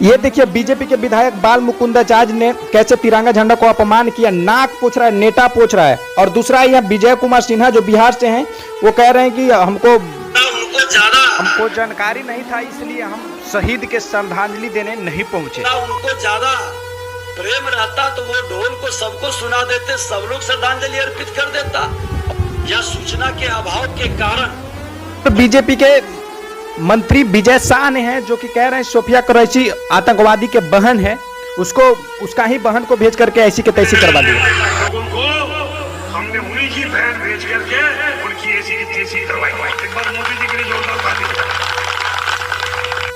ये देखिए बीजेपी के विधायक बाल मुकुंदाचार्य ने कैसे तिरंगा झंडा को अपमान किया, नाक पोछ रहा है, नेटा पोछ रहा है। और दूसरा यह विजय कुमार सिन्हा जो बिहार से हैं, वो कह रहे हैं कि हमको जानकारी नहीं था, इसलिए हम शहीद के श्रद्धांजलि देने नहीं पहुंचे। उनको ज्यादा प्रेम रहता तो वो ढोल को सबको सुना देते, सब लोग श्रद्धांजलि अर्पित कर देता। यह सूचना के अभाव के कारण तो बीजेपी के मंत्री विजय शाह ने हैं जो कि कह रहे हैं सोफिया कुरैशी आतंकवादी के बहन है, उसका ही बहन को भेज करके ऐसी के तैसी करवा दिया। लोगों को हमने उन्हीं की बहन भेज करके उनकी ऐसी की तैसी करवाई। एक बार मोदी जी के लिए जोरदार ताली।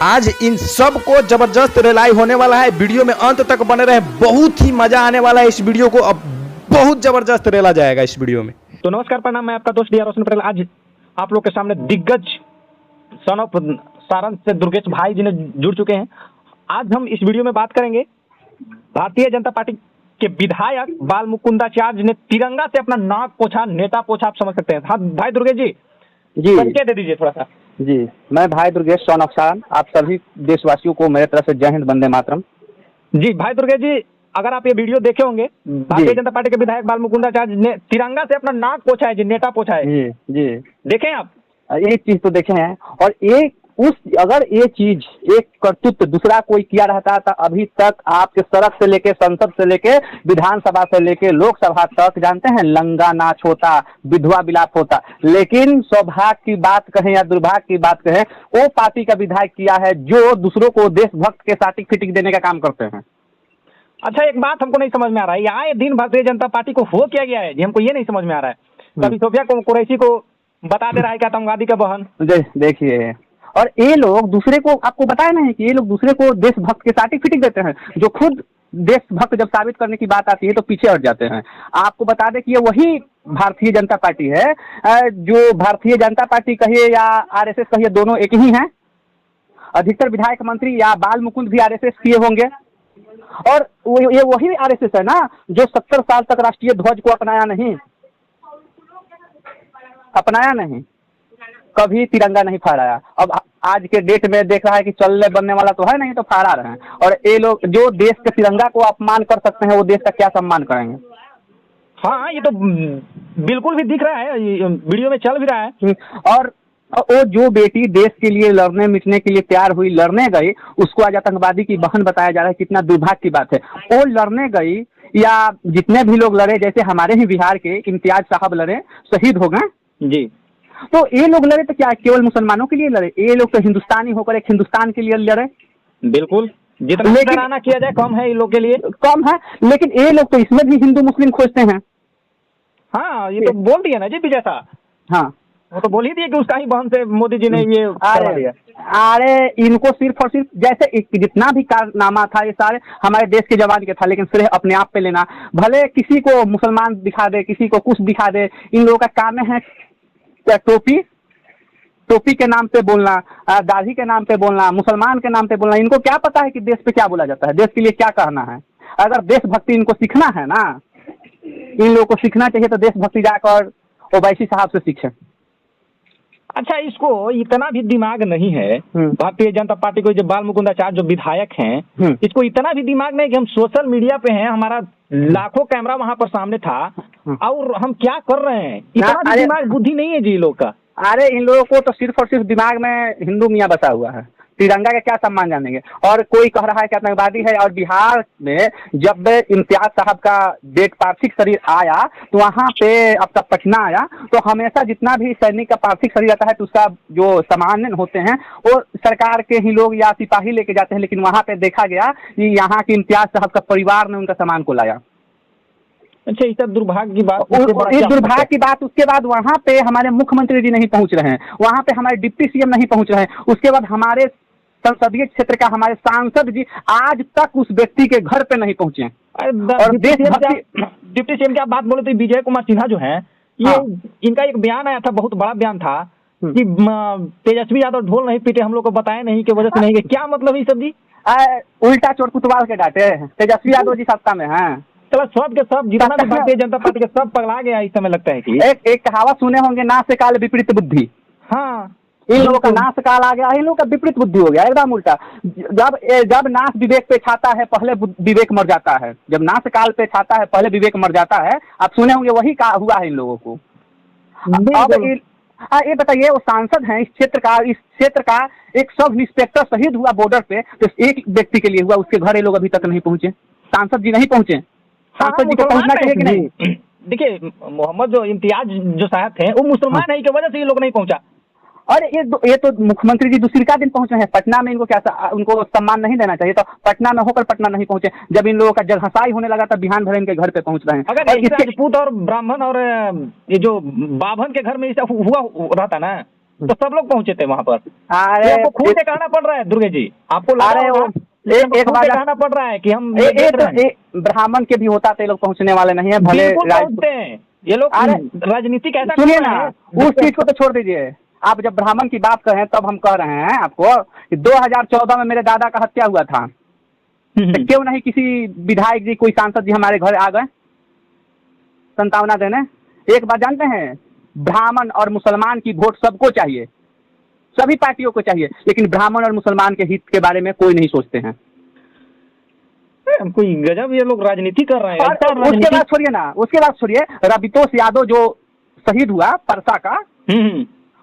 आज इन सब को जबरदस्त रिलाई होने वाला है, वीडियो में अंत तक बने रहे, बहुत ही मजा आने वाला है। इस वीडियो को अब बहुत जबरदस्त रेला जाएगा इस वीडियो में। तो नमस्कार, प्रणाम, मैं आपका दोस्त रोशन पटेल। आज आप लोग के सामने दिग्गज सन ऑफ सारण से दुर्गेश भाई जी ने जुड़ चुके हैं। आज हम इस वीडियो में बात करेंगे भारतीय जनता पार्टी के विधायक बाल मुकुंदाचार्य ने तिरंगा से अपना नाक पोछा, नेता पोछा, आप समझ सकते हैं। हाँ भाई दुर्गेश जी, परिचय दे दीजिए थोड़ा सा। जी, मैं भाई दुर्गेश सन ऑफ सारण, आप सभी देशवासियों को मेरे तरफ से जय हिंद, वंदे मातरम। जी भाई दुर्गेश जी, अगर आप ये वीडियो देखे होंगे, भारतीय जनता पार्टी के विधायक बाल मुकुंदाचार्य ने तिरंगा से अपना नाक पोछा है जी, नेता पोछा है जी जी, देखें आप एक चीज तो देखे हैं। और अगर ये चीज एक कर्तृत्व दूसरा कोई किया रहता था, अभी तक आपके सड़क से लेके संसद से लेके विधानसभा से लेके लोकसभा तक जानते हैं लंगा नाच होता, विधवा विलाप होता। लेकिन सौभाग्य की बात कहें या दुर्भाग्य की बात कहें, वो पार्टी का विधायक किया है जो दूसरों को देशभक्त के साटिक फिटिक देने का काम करते हैं। अच्छा, एक बात हमको नहीं समझ में आ रहा है, आए दिन भारतीय जनता पार्टी को हो क्या गया है जी, हमको ये नहीं समझ में आ रहा है। कभी सोफिया कुरैशी को बता दे रहा है कि आतंकवादी का बहन। देखिए, और ये लोग दूसरे को, आपको बताया नहीं कि ये लोग दूसरे को देशभक्त के साथ ही फिटिंग देते हैं, जो खुद देशभक्त जब साबित करने की बात आती है तो पीछे हट जाते हैं। आपको बता दें कि ये वही भारतीय जनता पार्टी है जो भारतीय जनता पार्टी कहिए या आरएसएस कहिए, दोनों एक ही हैं। अधिकतर विधायक मंत्री या बाल मुकुंद भी आरएसएस किए होंगे, और ये वही आरएसएस है ना जो 70 साल तक राष्ट्रीय ध्वज को अपनाया नहीं, कभी तिरंगा नहीं फहराया। अब आज के डेट में देख रहा है कि चलने बनने वाला तो है नहीं, तो फहरा रहे हैं। और ये लोग जो देश के तिरंगा को अपमान कर सकते हैं, वो देश का क्या सम्मान करेंगे। हाँ, ये तो बिल्कुल भी दिख रहा है, वीडियो में चल भी रहा है। और वो जो बेटी देश के लिए लड़ने मिटने के लिए तैयार हुई, लड़ने गई, उसको आज आतंकवादी की बहन बताया जा रहा है। कितना दुर्भाग्य की बात है। वो लड़ने गई, या जितने भी लोग लड़े, जैसे हमारे ही बिहार के इम्तियाज साहब लड़े, शहीद हो गए जी। तो ये लोग लड़े तो क्या केवल मुसलमानों के लिए लड़े? ये लोग तो हिंदुस्तानी होकर एक हिंदुस्तान के लिए लड़े। बिल्कुल, जितना डराना किया जाए कम है, इन लोग के लिए कम है। लेकिन ये लोग तो इसमें भी हिंदू मुस्लिम खोजते हैं। हाँ, ये तो बोल दिया ना जी विजय शाह। हाँ, वो तो बोल ही दिया कि उसका ही बहन से मोदी जी ने ये करवा दिया। अरे इनको सिर्फ और सिर्फ जैसे जितना भी कारनामा था, ये सारे हमारे देश के जवान के था, लेकिन श्रेय अपने आप पे लेना। भले किसी को मुसलमान दिखा दे, किसी को कुछ दिखा दे, इन लोगों का काम है टोपी के नाम पे बोलना, दाढ़ी के नाम पे बोलना, मुसलमान के नाम पे बोलना। इनको क्या पता है कि देश पे क्या बोला जाता है, देश के लिए क्या कहना है। अगर देशभक्ति इनको सीखना है ना, इन लोगों को सीखना चाहिए तो देशभक्ति जाकर ओवैसी साहब से सीखें। अच्छा, इसको इतना भी दिमाग नहीं है भारतीय जनता पार्टी को, जो बाल मुकुंदाचार्य जो विधायक हैं, इसको इतना भी दिमाग नहीं कि हम सोशल मीडिया पे हैं, हमारा लाखों कैमरा वहां पर सामने था, और हम क्या कर रहे हैं, इतना भी दिमाग बुद्धि नहीं है जी लोग का। अरे इन लोगों को तो सिर्फ और सिर्फ दिमाग में हिंदू मियाँ बसा हुआ है, तिरंगा का क्या सम्मान जानेंगे। और कोई कह रहा है कि आतंकवादी है। और बिहार में जब इम्तियाज साहब का डेड पार्थिव शरीर आया, तो वहाँ पे अब तक पटना आया, तो हमेशा जितना भी सैनिक का पार्थिव शरीर आता है तो उसका जो सामान होते हैं वो सरकार के ही लोग या सिपाही लेके जाते हैं। लेकिन वहाँ पे देखा गया कि यहाँ के इम्तियाज साहब का परिवार ने उनका सामान को लाया। अच्छा, ये दुर्भाग्य की बात। इस दुर्भाग्य की बात, उसके बाद वहाँ पे हमारे मुख्यमंत्री जी नहीं पहुँच रहे हैं, वहाँ पे हमारे डिप्टी सीएम नहीं पहुँच रहे हैं, उसके बाद हमारे संसदीय क्षेत्र का हमारे सांसद जी आज तक उस व्यक्ति के घर पे नहीं पहुँचे। और डिप्टी सीएम की आप बात बोले तो विजय कुमार सिन्हा जो है, ये इनका एक बयान आया था, बहुत बड़ा बयान था कि तेजस्वी यादव ढोल नहीं पीटे, हम लोग को बताया नहीं कि वजह से नहीं। क्या मतलब है सब जी? उल्टा चोर कुतवाल के डांटे। तेजस्वी यादव जी सत्ता में हैं, चलो सब के सब जितना भी भारतीय जनता पार्टी के सब पगला गया इस समय लगता है कि एक कहावत सुने होंगे, ना से काल विपरीत बुद्धि। हाँ, इन लोगों का नाश काल आ गया, इन लोगों का विपरीत बुद्धि हो गया, एकदम उल्टा। जब नाश विवेक पे छाता है पहले विवेक मर जाता है, जब नाश काल पे छाता है पहले विवेक मर जाता है। आप सुने होंगे वही का हुआ है इन लोगों को। अब ये बताइए, वो सांसद हैं इस क्षेत्र का एक सब इंस्पेक्टर शहीद हुआ बॉर्डर पे, तो एक व्यक्ति के लिए हुआ, उसके घर ये लोग अभी तक नहीं पहुंचे, सांसद जी नहीं पहुंचे। सांसद जी को पहुंचना चाहिए कि नहीं? देखिए, मोहम्मद जो इम्तियाज जो साहब थे वो मुसलमान है की वजह से ये लोग नहीं पहुंचा। और ये तो मुख्यमंत्री जी दूसरी का दिन पहुंच रहे हैं पटना में, इनको क्या उनको सम्मान नहीं देना चाहिए? तो पटना में होकर पटना नहीं पहुंचे, जब इन लोगों का जगहसाई होने लगा तब बिहान भर इनके घर पे पहुंच रहे हैं। अगर राजपूत और ब्राह्मण और ये जो बाभन के घर में ऐसा हुआ रहता ना तो सब लोग पहुंचे थे वहाँ पर। अरे आपको खुद से कहना पड़ रहा है दुर्गे जी, आपको एक बार कहना पड़ रहा है कि हम ब्राह्मण के भी होता तो ये लोग पहुंचने वाले नहीं है, भले पहुंचते हैं ये लोग। राजनीति कैसा, सुनिए ना, उस चीज को तो छोड़ दीजिए। आप जब ब्राह्मण की बात करें तब हम कह रहे हैं आपको कि 2014 में मेरे दादा का हत्या हुआ था, तो क्यों नहीं किसी विधायक जी, कोई सांसद जी हमारे घर आ गए संतावना देने? एक बात जानते हैं, ब्राह्मण और मुसलमान की वोट सबको चाहिए, सभी पार्टियों को चाहिए, लेकिन ब्राह्मण और मुसलमान के हित के बारे में कोई नहीं सोचते हैं। कोई गजब ये लोग राजनीति कर रहे हैं। उसके बाद छोड़िए, रवितोष यादव जो शहीद हुआ परसा का,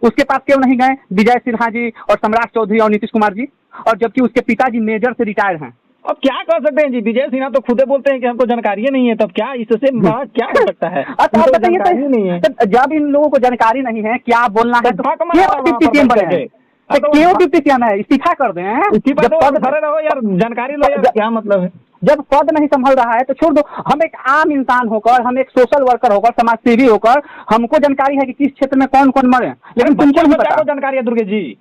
उसके पास क्यों नहीं गए विजय सिन्हा जी और सम्राट चौधरी और नीतीश कुमार जी, और जबकि उसके पिताजी मेजर से रिटायर हैं। अब क्या कर सकते हैं जी, विजय सिन्हा तो खुदे बोलते हैं कि हमको जानकारी नहीं है, तब क्या इससे क्या हो सकता है? जानकारी नहीं है, जब इन लोगों को जानकारी नहीं है क्या बोलना है तो क्यों डिप्टी सीएम है? इस्तीफा कर दें, रहो यार, जानकारी लो यार, क्या मतलब है? जब पद नहीं संभल रहा है तो छोड़ दो। हम एक आम इंसान होकर, हम एक सोशल वर्कर होकर, समाज सेवी होकर, हमको जानकारी है कि किस क्षेत्र में कौन कौन मरे, लेकिन तुमको नहीं पता। जानकारी है दुर्गे जी,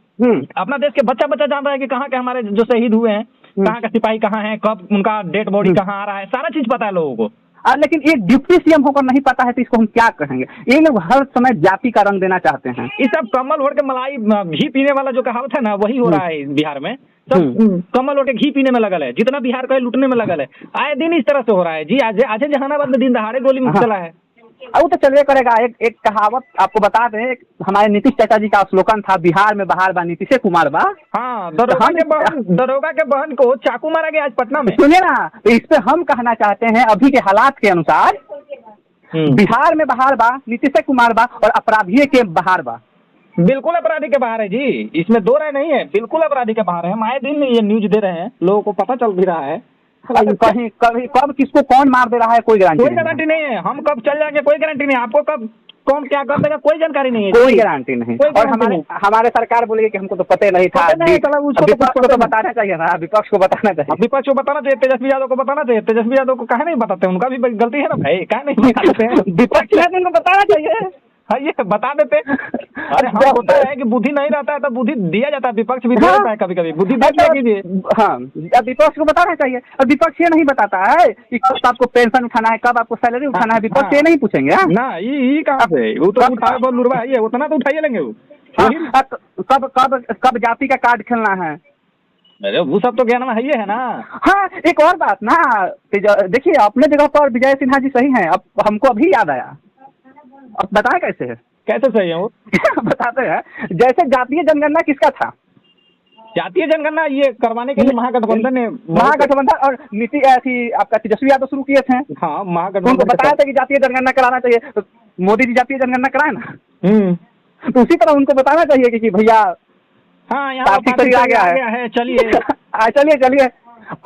अपना देश के बच्चा जान रहा है कि कहाँ के हमारे जो शहीद हुए हैं, कहाँ का सिपाही कहाँ है, कब उनका डेड बॉडी कहाँ आ रहा है, सारा चीज पता है लोगों को। लेकिन एक डिप्टी सीएम होकर नहीं पता है तो इसको हम क्या कहेंगे? ये लोग हर समय जाति का रंग देना चाहते हैं। ये सब कमल ओढ़ के मलाई घी पीने वाला जो कहावत है ना, वही हो रहा है बिहार में। सब कमल ओढ़ के घी पीने में लगल है, जितना बिहार का लूटने में लगल है। आए दिन इस तरह से हो रहा है जी। आज जहानाबाद में दिन दहाड़े गोली में चला है। वो तो चलवे करेगा। एक कहावत आपको बता दें, हमारे नीतीश चाचा जी का स्लोगन था, बिहार में बहार बा नीतीश कुमार बा। हाँ, दरोगा के बहन को चाकू मारा गया आज पटना में। सुनिए ना, तो इस पे हम कहना चाहते हैं, अभी के हालात के अनुसार बिहार में बहार बा नीतीश कुमार बा और अपराधी के बहार बा। बिल्कुल अपराधी के बाहर है जी, इसमें दो राय नहीं है, बिल्कुल अपराधी के बाहर है। हम आए दिन ये न्यूज दे रहे हैं, लोगों को पता चल भी रहा है। कहीं कब किसको कौन मार दे रहा है कोई गारंटी नहीं है। हम कब चल जाएंगे कोई गारंटी नहीं, आपको कब कौन क्या कर देगा कोई जानकारी नहीं है, कोई गारंटी नहीं। और हमारे सरकार बोलेगी कि हमको तो पता नहीं था। विपक्ष को तो बताना चाहिए ना, विपक्ष को बताना चाहिए, विपक्ष को बताना चाहिए, तेजस्वी यादव को बताना चाहिए। तेजस्वी यादव को कहे नहीं बताते, उनका भी गलती है ना भाई, कहे नहीं बताते हैं। विपक्ष को बताना चाहिए, हाँ ये बता देते। अरे हाँ, होता है कि बुद्धि नहीं रहता है तो बुद्धि दिया जाता है, विपक्ष भी दिया जाता है कभी कभी बुद्धि कीजिए। हाँ, विपक्ष को बताना चाहिए। और विपक्ष ये नहीं बताता है कि कब आपको पेंशन उठाना है, कब आपको सैलरी उठाना है, विपक्ष ये नहीं पूछेंगे ना। ये कहाँ से, वो तो उठाए बहुत लुरवा है, उतना तो उठाइए लेंगे वो। कब जाति का कार्ड खेलना है, अरे वो सब तो ज्ञान में है ना। हाँ, एक और बात ना, देखिए अपने जगह पर विजय सिन्हा जी सही हैं। अब हमको अभी याद आया, अब बताएं कैसे है, कैसे सही है वो बताते हैं। जैसे जातीय जनगणना किसका था? जातीय जनगणना ये करवाने के लिए महागठबंधन ने, महागठबंधन और नीति ऐसी आपका तेजस्वी यादव शुरू किए थे। हाँ, महागठबंधन उनको बताया था कि जातीय जनगणना कराना चाहिए, तो मोदी जी जातीय जनगणना कराए ना। तो उसी तरह उनको बताना चाहिए कि भैया हाँ यहाँ आ गया है, चलिए।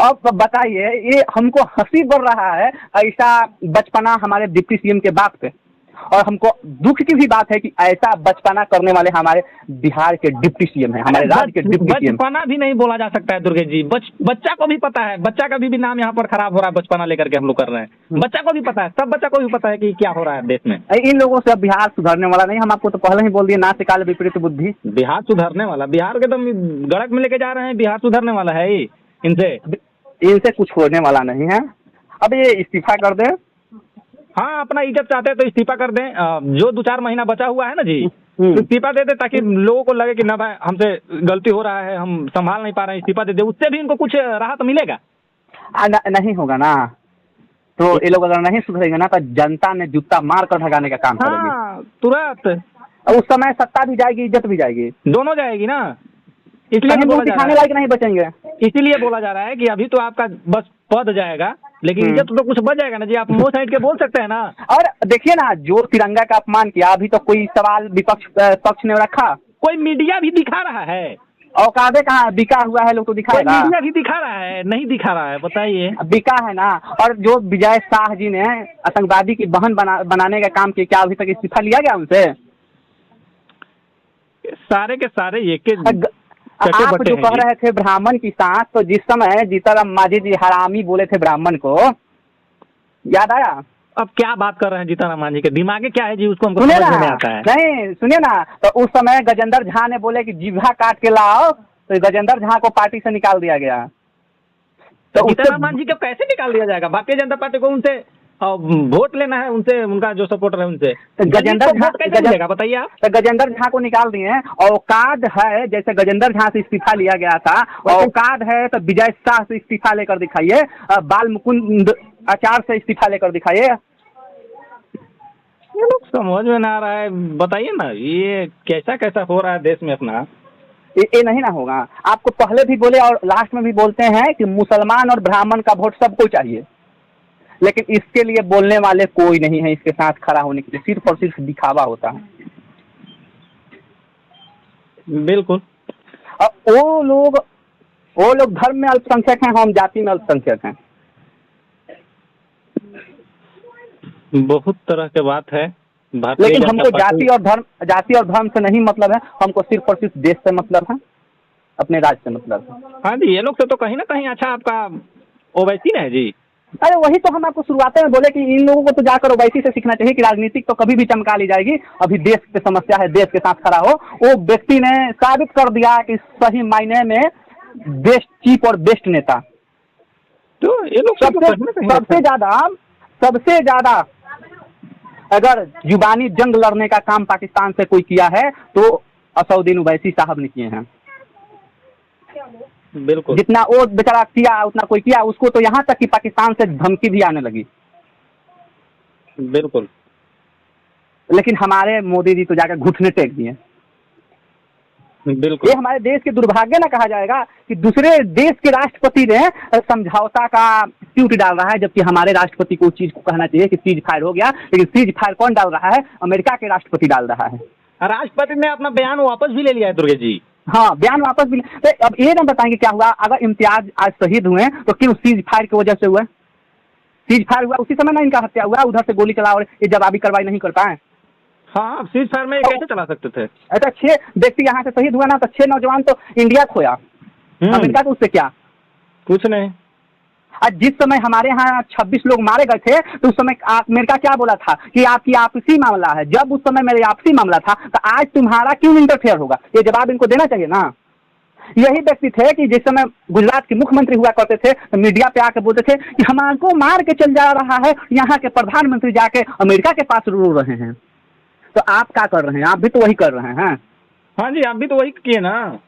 अब बताइए, ये हमको हंसी बढ़ रहा है ऐसा बचपना हमारे डिप्टी सीएम के बाप पे, और हमको दुख की भी बात है कि ऐसा बचपना करने वाले हमारे बिहार के डिप्टी सीएम हैं, हमारे राज्य के डिप्टी सीएम। बचपना भी नहीं बोला जा सकता है दुर्गे जी, बच्चा को भी पता है, बच्चा का भी नाम यहाँ पर खराब हो रहा है, बचपना लेकर के हम लोग कर रहे हैं। बच्चा को भी पता है, सब बच्चा को भी पता है कि क्या हो रहा है देश में। इन लोगों से अब बिहार सुधरने वाला नहीं। हम आपको तो पहले ही बोल दिए, ना से काल विपरीत बुद्धि। बिहार सुधरने वाला, बिहार के तो गड़क में लेके जा रहे हैं, बिहार सुधरने वाला है ही। इनसे कुछ होने वाला नहीं है। अब ये इस्तीफा कर दे। हाँ, अपना इज्जत चाहते हैं तो इस्तीफा कर दें। जो 2-4 महीना बचा हुआ है ना जी, इस्तीफा दे दे, ताकि लोगों को लगे कि ना भाई हमसे गलती हो रहा है, हम संभाल नहीं पा रहे हैं, इस्तीफा दे दे। उससे भी इनको कुछ राहत मिलेगा। नहीं होगा ना, तो ये लोग अगर नहीं सुधरेंगे ना तो जनता ने जूता मार कर भगाने का काम करेंगे। हाँ, तुरंत और उस समय सत्ता भी जाएगी, इज्जत भी जाएगी, दोनों जाएगी ना, इसलिए कहीं तो मुंह बोला जा दिखाने रहा लायक नहीं बचेंगे। है, इसीलिए बोला जा रहा है कि अभी तो आपका बस पद जाएगा, लेकिन इज्जत तो कुछ बच जाएगा ना जी। आप मुंह साइड के बोल सकते हैं ना। और देखिए ना, जो तिरंगा का अपमान किया, अभी तो कोई सवाल विपक्ष पक्ष ने रखा, कोई मीडिया भी दिखा रहा है, औकाते कहाँ, बिका हुआ है, लोग तो कोई दिखाएगा, मीडिया भी दिखा रहा है, नहीं दिखा रहा है, बताइए। बिका है ना। और जो विजय शाह जी ने आतंकवादी की बहन बनाने का काम किया, क्या अभी तक इस्तीफा लिया गया उनसे? सारे के सारे ये के आप जो कह रहे थे ब्राह्मण की साथ, तो जिस समय जीतन मांझी जी हरामी बोले थे ब्राह्मण को, याद आया? अब क्या बात कर रहे हैं जीतन मांझी के, दिमाग क्या है जी, उसको हमको सुनिए समझ ना, में नहीं आता है। नहीं सुनिए ना, तो उस समय गजेंद्र झा ने बोले कि जिह्वा काट के लाओ, तो गजेंद्र झा को पार्टी से निकाल दिया गया। तो जीतन मांझी को कैसे निकाल दिया जाएगा? भारतीय जनता पार्टी को उनसे वोट लेना है, उनसे, उनका जो सपोर्टर है उनसे, तो गजेंद्र झा कैसे मिलेगा बताइए आप? तो गजेंद्र झा को निकाल दिए। औकात है, जैसे गजेंद्र झा से इस्तीफा लिया गया था, औकात है तो विजय शाह से इस्तीफा लेकर दिखाइए, बाल मुकुंद आचार्य से इस्तीफा लेकर दिखाइए। ये लोग समझ में ना आ रहा है, बताइए ना, ये कैसा कैसा हो रहा है देश में अपना। ये नहीं ना होगा। आपको पहले भी बोले और लास्ट में भी बोलते हैं कि मुसलमान और ब्राह्मण का वोट सबको चाहिए, लेकिन इसके लिए बोलने वाले कोई नहीं है इसके साथ खड़ा होने के लिए, सिर्फ और सिर्फ दिखावा होता है। बिल्कुल। अब वो लोग धर्म में अल्पसंख्यक हैं, हम जाति में अल्पसंख्यक हैं। बहुत तरह के बात है, लेकिन हमको जाति और धर्म से नहीं मतलब है, हमको सिर्फ और सिर्फ देश से मतलब है, अपने राज्य से मतलब है। हाँ जी, ये लोग से तो कहीं ना कहीं अच्छा आपका ओवैसी है जी। अरे वही तो हम आपको शुरुआत में बोले कि इन लोगों को तो जाकर ओवैसी से सीखना चाहिए कि राजनीतिक तो कभी भी चमका ली जाएगी, अभी देश की समस्या है, देश के साथ खड़ा हो। वो व्यक्ति ने साबित कर दिया कि सही मायने में बेस्ट चीफ और बेस्ट नेता। तो ये लोग सबसे ज्यादा अगर जुबानी जंग लड़ने का काम पाकिस्तान से कोई किया है तो असउद्दीन ओवैसी साहब ने किए हैं। बिल्कुल, जितना वो बेचारा किया उतना कोई किया, उसको तो यहाँ तक कि पाकिस्तान से धमकी भी आने लगी। बिल्कुल, लेकिन हमारे मोदी जी तो जाकर घुटने टेक दिए। बिल्कुल, ये हमारे देश के दुर्भाग्य ना कहा जाएगा कि दूसरे देश के राष्ट्रपति ने समझौता का ट्वीट डाल रहा है, जबकि हमारे राष्ट्रपति को उस चीज को कहना चाहिए कि सीज फायर हो गया। लेकिन सीज फायर कौन डाल रहा है? अमेरिका के राष्ट्रपति डाल रहा है। राष्ट्रपति ने अपना बयान वापस भी ले लिया है दुर्गे जी। हाँ, बयान वापस भी। तो अब ये ना बताएंगे क्या हुआ? अगर इम्तियाज आज शहीद हुए तो क्यों सीज फायर की वजह से हुआ? सीज फायर हुआ उसी समय ना इनका हत्या हुआ, उधर से गोली चला और ये जवाबी कार्रवाई नहीं कर पाए। हाँ, सीज फायर में कैसे चला सकते थे? अच्छा, 6 व्यक्ति यहाँ से शहीद हुआ ना, तो 6 नौजवान तो इंडिया खोया, अमेरिका तो उससे क्या कुछ नहीं। आज जिस समय हमारे यहाँ 26 लोग मारे गए थे तो उस समय अमेरिका क्या बोला था कि आपकी आपसी मामला है। जब उस समय मेरा आपसी मामला था तो आज तुम्हारा क्यों इंटरफेयर होगा? ये जवाब इनको देना चाहिए ना। यही व्यक्ति थे कि जिस समय गुजरात के मुख्यमंत्री हुआ करते थे तो मीडिया पे आके बोलते थे कि हमको मार के चल जा रहा है, यहाँ के प्रधानमंत्री जाके अमेरिका के पास रो रहे हैं। तो आप क्या कर रहे हैं? आप भी तो वही कर रहे हैं। हाँ जी, आप भी तो वही किए ना।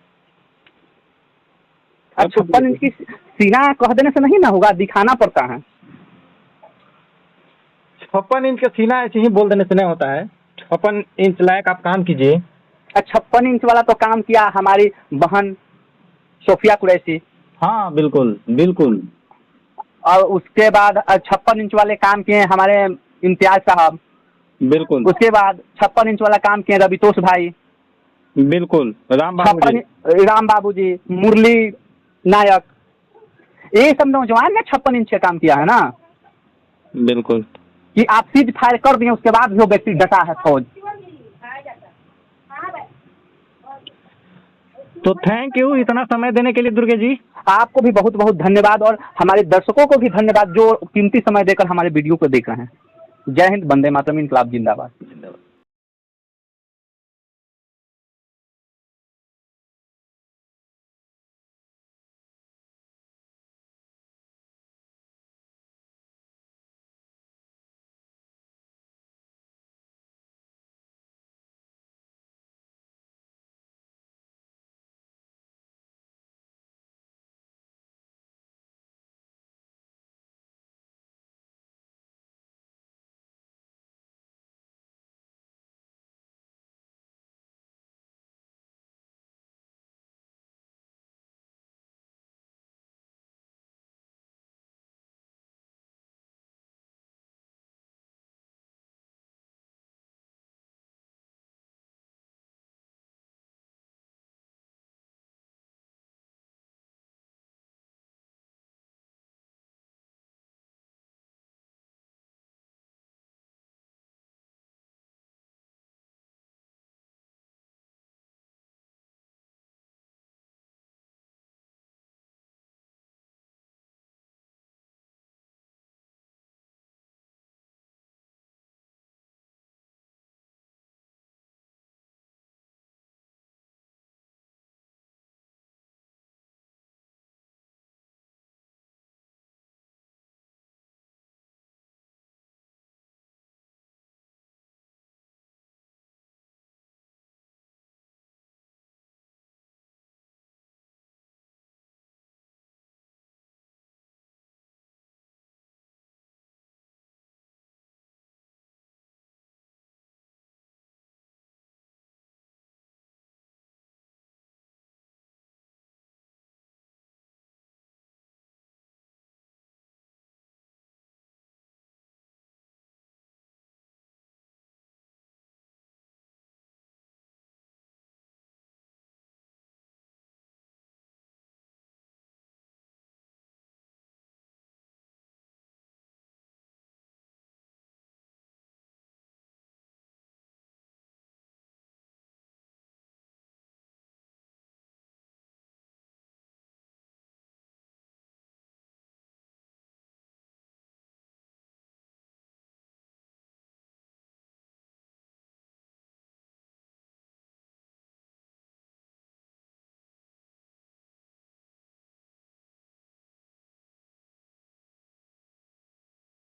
56 इंच की सीना कह देने से नहीं ना होगा, दिखाना पड़ता है। 56 इंच का सीना ऐसे ही बोल देने से नहीं होता है। 56 इंच लायक आप काम कीजिए। 56 इंच वाला तो काम किया हमारी बहन सोफिया कुरैशी। हाँ, बिल्कुल बिल्कुल। और उसके बाद 56 इंच वाले काम किए हमारे इम्तियाज साहब। बिल्कुल। उसके बाद 56 इंच वाला काम किए रवितोष भाई। बिल्कुल, राम बाबू जी, मुरली नायक, ये सब नौजवान ने 56 इंच का काम किया है ना। बिल्कुल, कि आप सीज फायर कर दिए, उसके बाद भी वो व्यक्ति डटा है फौज। तो थैंक यू इतना समय देने के लिए दुर्गे जी। आपको भी बहुत बहुत धन्यवाद और हमारे दर्शकों को भी धन्यवाद जो कीमती समय देकर हमारे वीडियो को देख रहे हैं। जय हिंद, वंदे मातरम, इनकलाब जिंदाबाद।